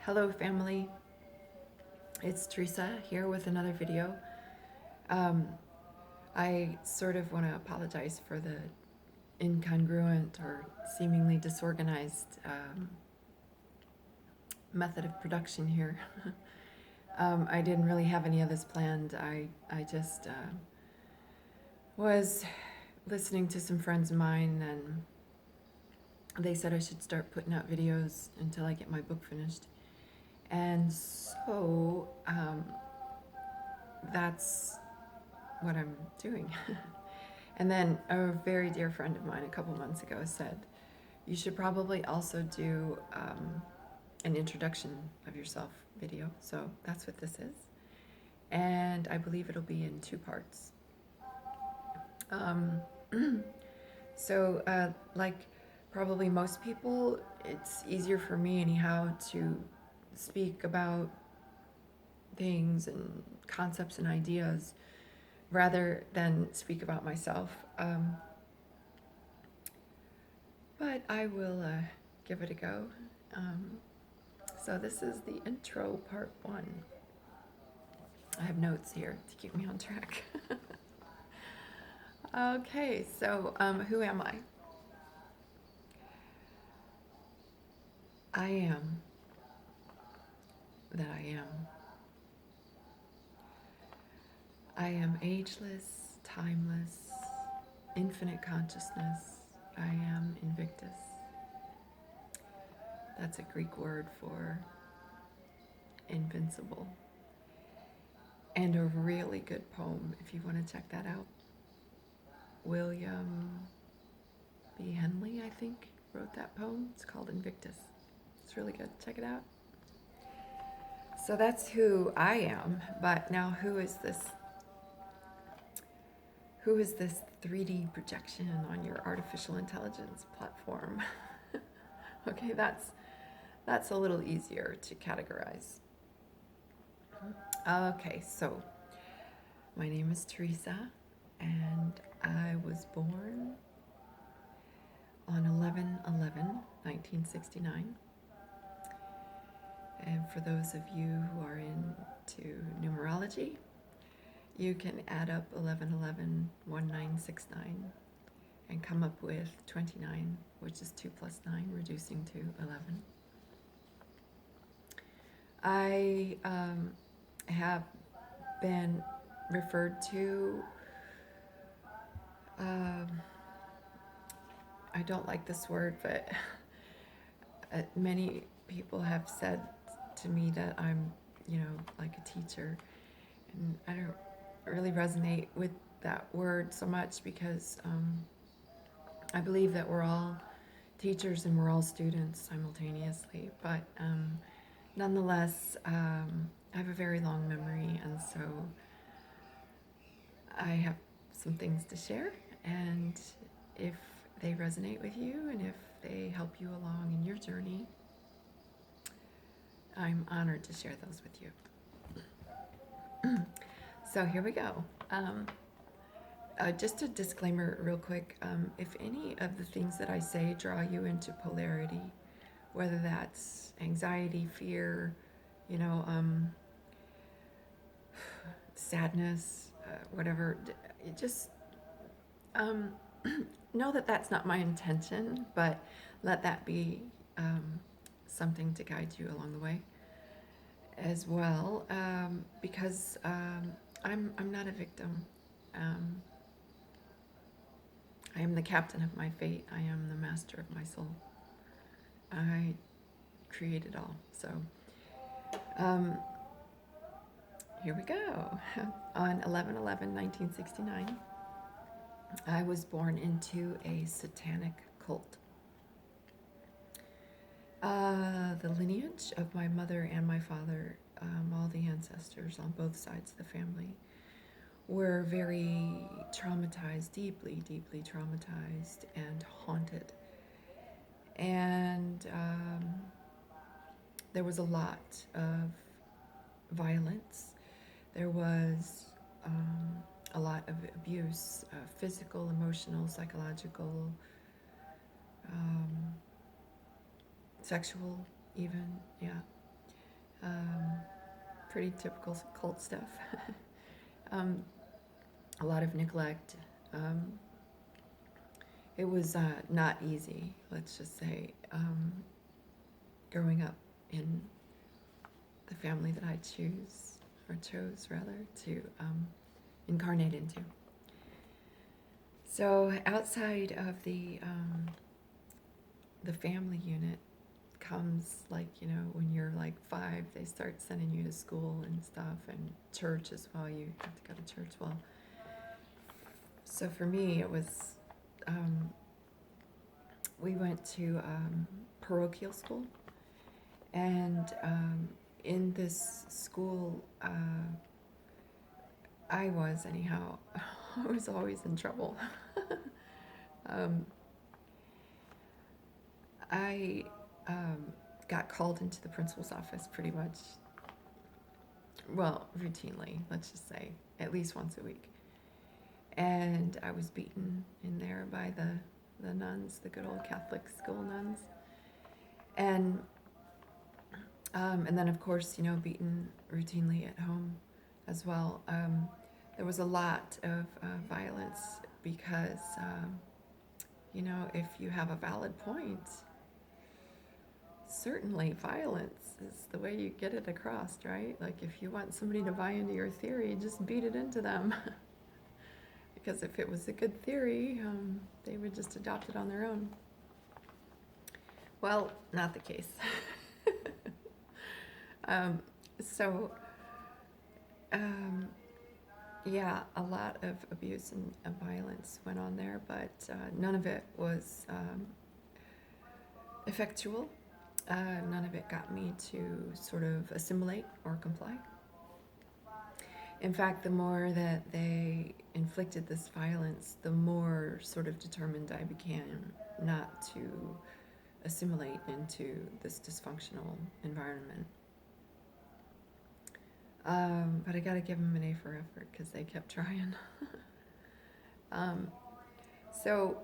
Hello family, it's Teresa here with another video. Um, I sort of want to apologize for the incongruent or seemingly disorganized method of production here. I didn't really have any of this planned. I just was listening to some friends of mine, and they said I should start putting out videos until I get my book finished. And so that's what I'm doing. And then a very dear friend of mine a couple months ago said, you should probably also do an introduction of yourself video. So that's what this is. And I believe it'll be in 2 parts. Like probably most people, it's easier for me anyhow to speak about things and concepts and ideas rather than speak about myself. But I will give it a go. So this is the intro, part 1. I have notes here to keep me on track. Okay, so who am I? I am that I am. I am ageless, timeless, infinite consciousness. I am Invictus. That's a Greek word for invincible. And a really good poem, if you want to check that out. William B. Henley, I think, wrote that poem. It's called Invictus. It's really good. Check it out. So that's who I am. But now who is this 3D projection on your artificial intelligence platform? Okay, that's a little easier to categorize. Okay, so my name is Teresa, and I was born on 11/11/1969. And for those of you who are into numerology, you can add up 11/11/1969 and come up with 29, which is 2 plus 9, reducing to 11. I have been referred to, I don't like this word, but many people have said to me that I'm, like a teacher. And I don't really resonate with that word so much because I believe that we're all teachers and we're all students simultaneously. But nonetheless, I have a very long memory, and so I have some things to share. And if they resonate with you and if they help you along in your journey, I'm honored to share those with you. So here we go. Just a disclaimer real quick. If any of the things that I say draw you into polarity, whether that's anxiety, fear, sadness, whatever, just know that that's not my intention, but let that be something to guide you along the way as well, because I'm not a victim. I am the captain of my fate. I am the master of my soul. I create it all. So here we go. On 11/11/1969, I was born into a satanic cult. The lineage of my mother and my father, all the ancestors on both sides of the family, were very traumatized, deeply, deeply traumatized and haunted. And there was a lot of violence. There was a lot of abuse, physical, emotional, psychological, sexual even, yeah. pretty typical cult stuff. um, a lot of neglect. Um, it was not easy, let's just say, growing up in the family that I chose rather, to incarnate into. So outside of the family unit comes, like, when you're like 5, they start sending you to school and stuff, and church as well. You have to go to church. Well, so for me, it was, we went to parochial school, and in this school, I was anyhow, I was always in trouble. um, I got called into the principal's office pretty much, well, routinely, let's just say, at least once a week. And I was beaten in there by the nuns, the good old Catholic school nuns. And then, of course, beaten routinely at home as well. There was a lot of violence because, if you have a valid point, certainly violence is the way you get it across, right? Like, if you want somebody to buy into your theory, just beat it into them. Because if it was a good theory, they would just adopt it on their own. Well, not the case. So, yeah, a lot of abuse and violence went on there, but none of it was effectual. None of it got me to sort of assimilate or comply. In fact, the more that they inflicted this violence, the more sort of determined I became not to assimilate into this dysfunctional environment. But I gotta give them an A for effort, because they kept trying. So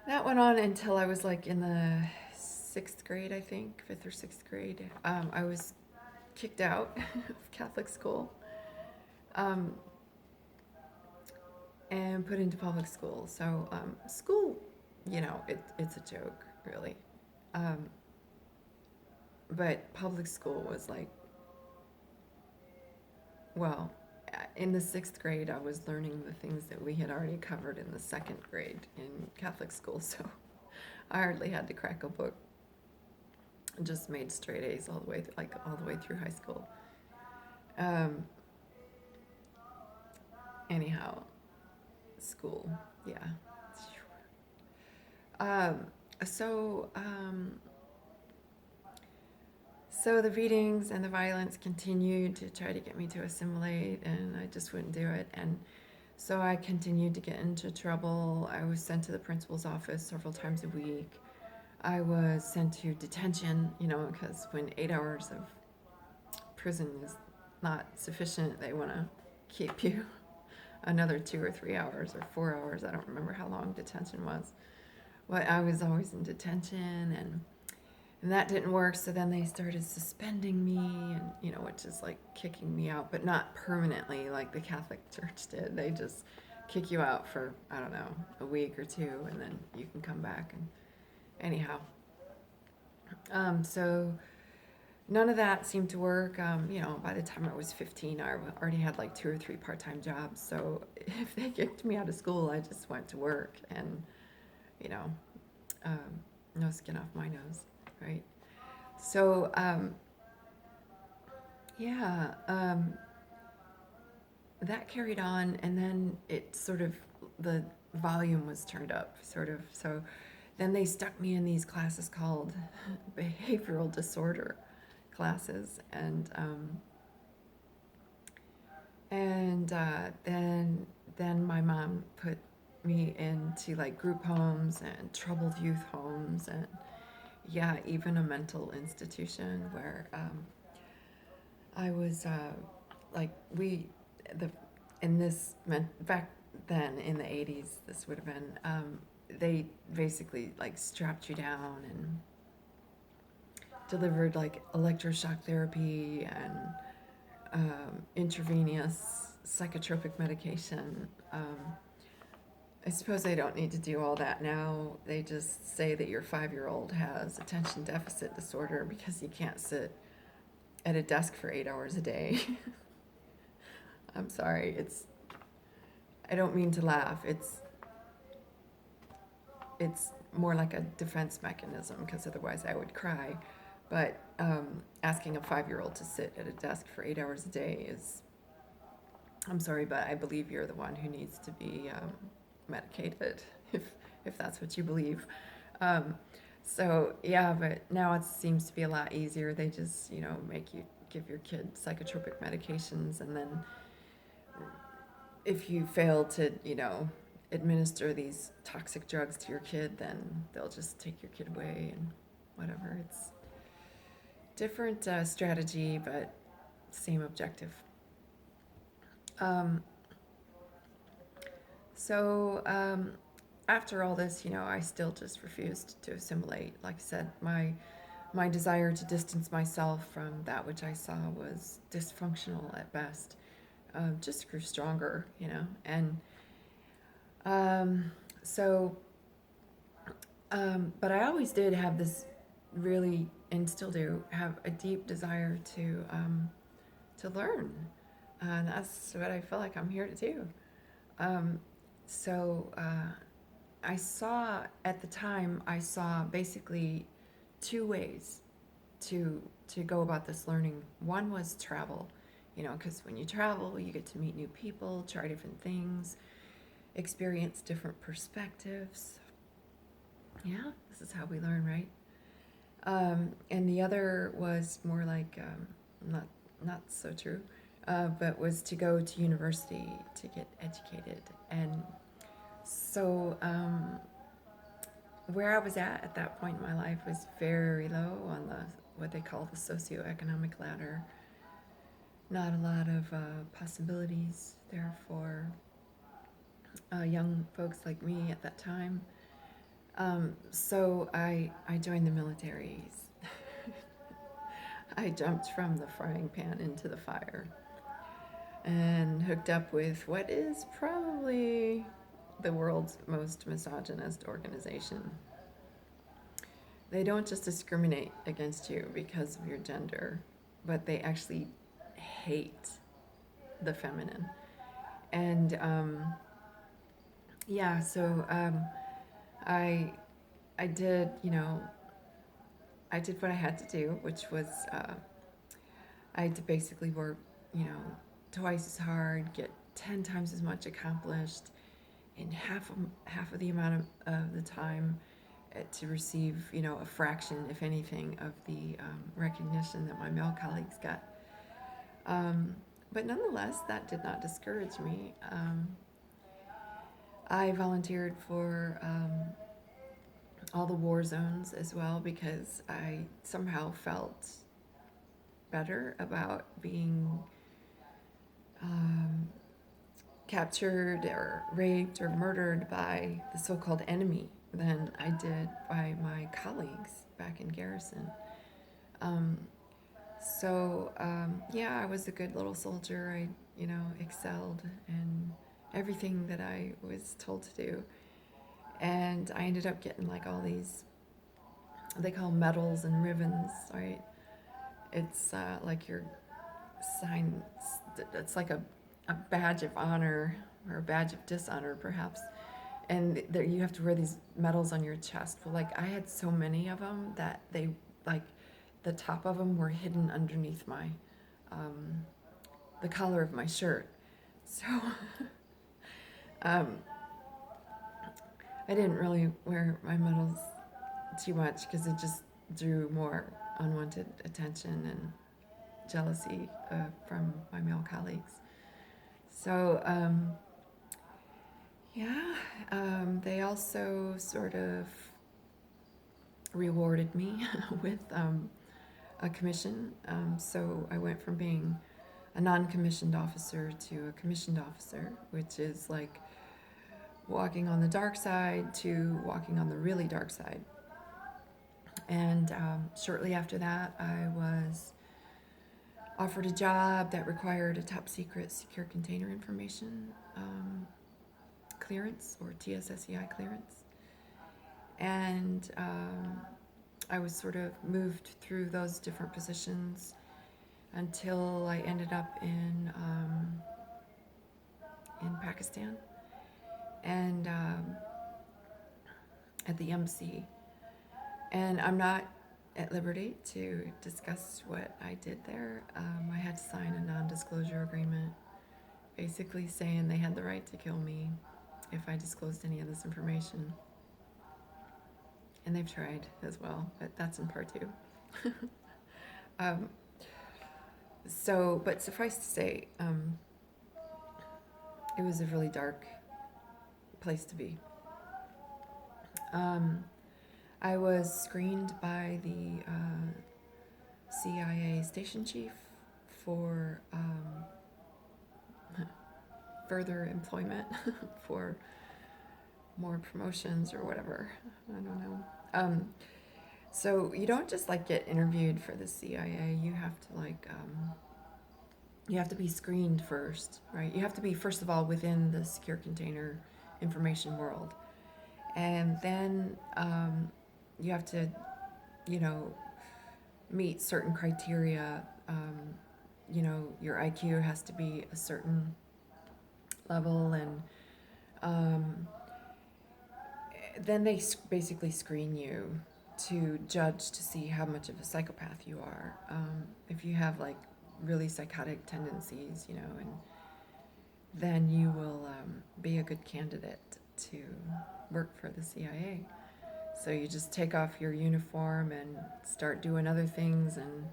that went on until I was like in the 6th grade, I think, 5th or 6th grade. I was kicked out of Catholic school and put into public school. So school, it's a joke, really. But public school was like, well, in the 6th grade, I was learning the things that we had already covered in the 2nd grade in Catholic school, so I hardly had to crack a book. I just made straight A's all the way through high school. Anyhow, school, yeah. So the beatings and the violence continued to try to get me to assimilate, and I just wouldn't do it. And so I continued to get into trouble. I was sent to the principal's office several times a week. I was sent to detention, because when 8 hours of prison is not sufficient, they want to keep you another 2 or 3 hours or 4 hours. I don't remember how long detention was. But I was always in detention, and that didn't work, so then they started suspending me, and which is like kicking me out, but not permanently like the Catholic Church did. They just kick you out for, I don't know, a week or 2, and then you can come back. And anyhow, so none of that seemed to work. By the time I was 15, I already had like 2 or 3 part-time jobs. So if they kicked me out of school, I just went to work, and no skin off my nose. Right. So, that carried on, and then it sort of, the volume was turned up, sort of. So then they stuck me in these classes called behavioral disorder classes, and then my mom put me into like group homes and troubled youth homes, and even a mental institution where I was back then in the 80s, this would have been, they basically like strapped you down and delivered like electroshock therapy and intravenous psychotropic medication. I suppose they don't need to do all that now. They just say that your 5-year-old has attention deficit disorder because he can't sit at a desk for 8 hours a day. I'm sorry, I don't mean to laugh. It's more like a defense mechanism because otherwise I would cry. But asking a 5-year-old to sit at a desk for 8 hours a day is, I'm sorry, but I believe you're the one who needs to be medicated, if that's what you believe. So yeah, but now it seems to be a lot easier. They just, make you give your kid psychotropic medications, and then if you fail to, administer these toxic drugs to your kid, then they'll just take your kid away and whatever. It's different strategy, but same objective. So after all this, I still just refused to assimilate. Like I said, my desire to distance myself from that which I saw was dysfunctional at best just grew stronger, and so, but I always did have this really, and still do, have a deep desire to learn, and that's what I feel like I'm here to do. So I saw at the time basically two ways to go about this learning. One was travel, because when you travel, you get to meet new people, try different things, experience different perspectives. Yeah, this is how we learn, right? And the other was more like not so true, but was to go to university to get educated. And so where I was at that point in my life was very low on what they call the socioeconomic ladder. Not a lot of possibilities there for young folks like me at that time. So I joined the military. I jumped from the frying pan into the fire and hooked up with what is probably the world's most misogynist organization. They don't just discriminate against you because of your gender, but they actually hate the feminine. And yeah, so I did, I did what I had to do, which was I had to basically work, twice as hard, get 10 times as much accomplished in half of the amount of the time to receive, a fraction, if anything, of the recognition that my male colleagues got. But nonetheless, that did not discourage me. I volunteered for all the war zones as well because I somehow felt better about being captured or raped or murdered by the so-called enemy than I did by my colleagues back in garrison. Yeah, I was a good little soldier. I, excelled in everything that I was told to do. And I ended up getting like all these, they call them medals and ribbons, right? It's like your sign, it's like a badge of honor or a badge of dishonor, perhaps. And there, you have to wear these medals on your chest. Well, like I had so many of them that they, like, the top of them were hidden underneath my, the collar of my shirt. So, I didn't really wear my medals too much because it just drew more unwanted attention and jealousy from my male colleagues. So, they also sort of rewarded me with a commission. So I went from being a non-commissioned officer to a commissioned officer, which is like walking on the dark side to walking on the really dark side. And shortly after that, I was offered a job that required a top secret secure container information clearance, or TSSCI clearance. And I was sort of moved through those different positions until I ended up in Pakistan, and at the embassy. And I'm not at liberty to discuss what I did there. I had to sign a non-disclosure agreement, basically saying they had the right to kill me if I disclosed any of this information. And they've tried as well, but that's in part two. But suffice to say, it was a really dark place to be. I was screened by the CIA station chief for further employment, for more promotions or whatever. I don't know. So you don't just like get interviewed for the CIA. You have to you have to be screened first, right? You have to be, first of all, within the secure container information world. And then you have to, meet certain criteria. Your IQ has to be a certain level, and then they basically screen you to judge to see how much of a psychopath you are. If you have really psychotic tendencies, and then you will be a good candidate to work for the CIA. So you just take off your uniform and start doing other things, and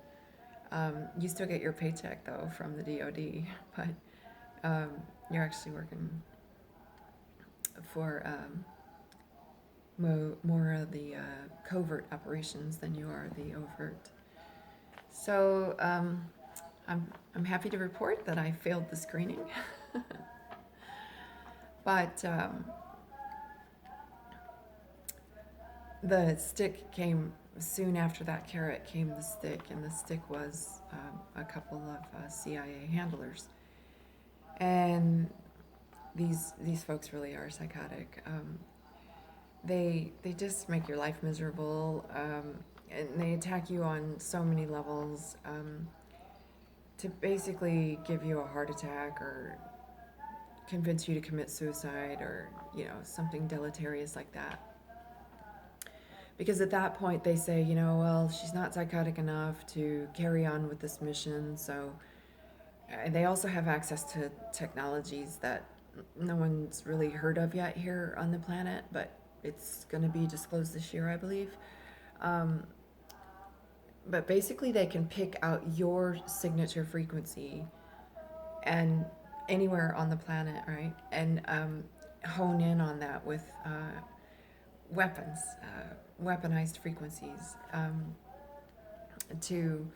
you still get your paycheck though from the DoD, but you're actually working for more of the covert operations than you are the overt. So I'm happy to report that I failed the screening, but the stick came soon after that carrot came the stick, and the stick was a couple of CIA handlers, and these folks really are psychotic. They just make your life miserable, and they attack you on so many levels, to basically give you a heart attack or convince you to commit suicide, or something deleterious like that. Because at that point they say, well, she's not psychotic enough to carry on with this mission. So they also have access to technologies that no one's really heard of yet here on the planet, but it's going to be disclosed this year, I believe. But basically they can pick out your signature frequency and anywhere on the planet, right? And hone in on that with weapons, weaponized frequencies, to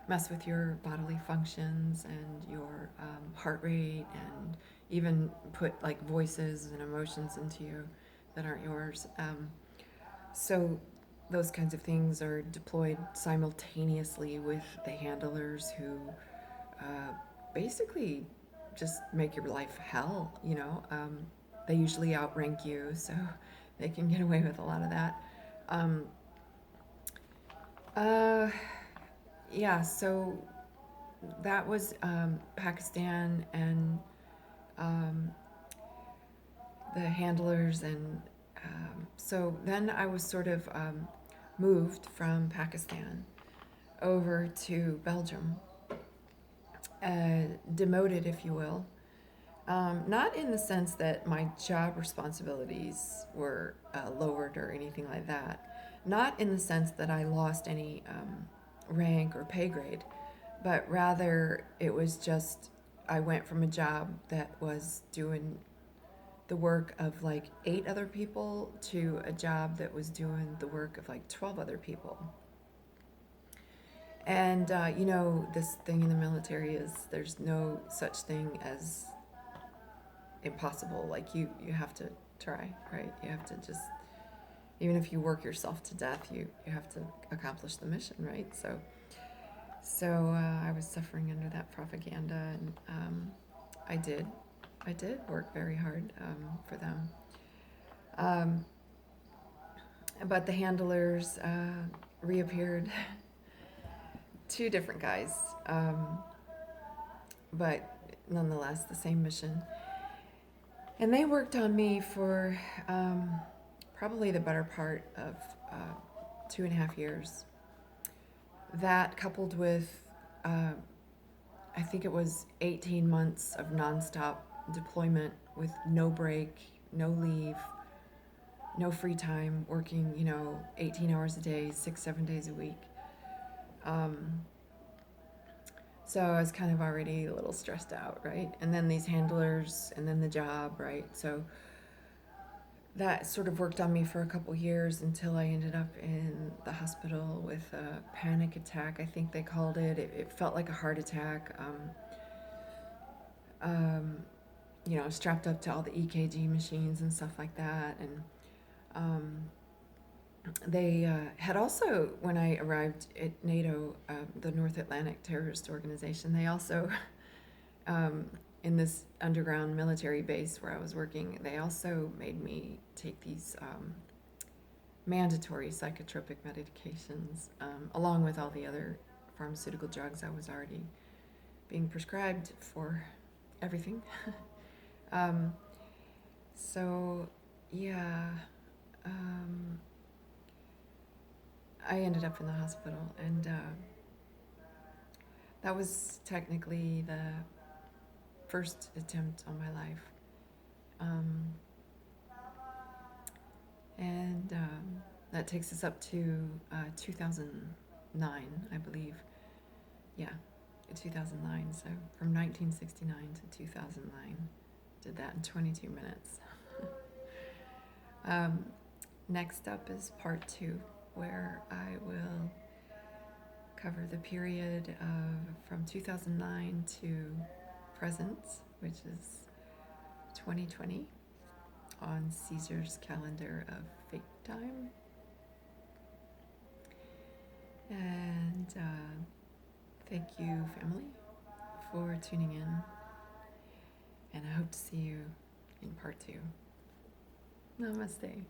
mess with your bodily functions and your heart rate, and even put voices and emotions into you that aren't yours. So those kinds of things are deployed simultaneously with the handlers, who basically just make your life hell. They usually outrank you, so they can get away with a lot of that. Yeah, so that was Pakistan, and the handlers, and so then I was sort of moved from Pakistan over to Belgium, demoted, if you will. Not in the sense that my job responsibilities were lowered or anything like that. Not in the sense that I lost any rank or pay grade, but rather it was just I went from a job that was doing the work of 8 other people to a job that was doing the work of 12 other people. And this thing in the military is there's no such thing as impossible. You have to try, right? You have to just, even if you work yourself to death, you have to accomplish the mission, right? So So I was suffering under that propaganda, and I did. I did work very hard for them. Um, but the handlers reappeared, two different guys, but nonetheless the same mission. And they worked on me for probably the better part of 2.5 years. That coupled with, I think it was 18 months of nonstop deployment with no break, no leave, no free time, working, 18 hours a day, 6, 7 days a week. So I was kind of already a little stressed out, right? And then these handlers, and then the job, right? So that sort of worked on me for a couple years until I ended up in the hospital with a panic attack, I think they called it. It felt like a heart attack. Strapped up to all the EKG machines and stuff like that. And they had also, when I arrived at NATO, the North Atlantic Terrorist Organization, they also, in this underground military base where I was working, they also made me take these mandatory psychotropic medications, along with all the other pharmaceutical drugs I was already being prescribed for everything. um, so, yeah, I ended up in the hospital, and that was technically the first attempt on my life. And that takes us up to 2009, I believe. Yeah, 2009. So from 1969 to 2009, did that in 22 minutes. Next up is part 2, where I will cover the period from 2009 to present, which is 2020, on Caesar's calendar of fake time. And thank you, family, for tuning in. And I hope to see you in part 2. Namaste.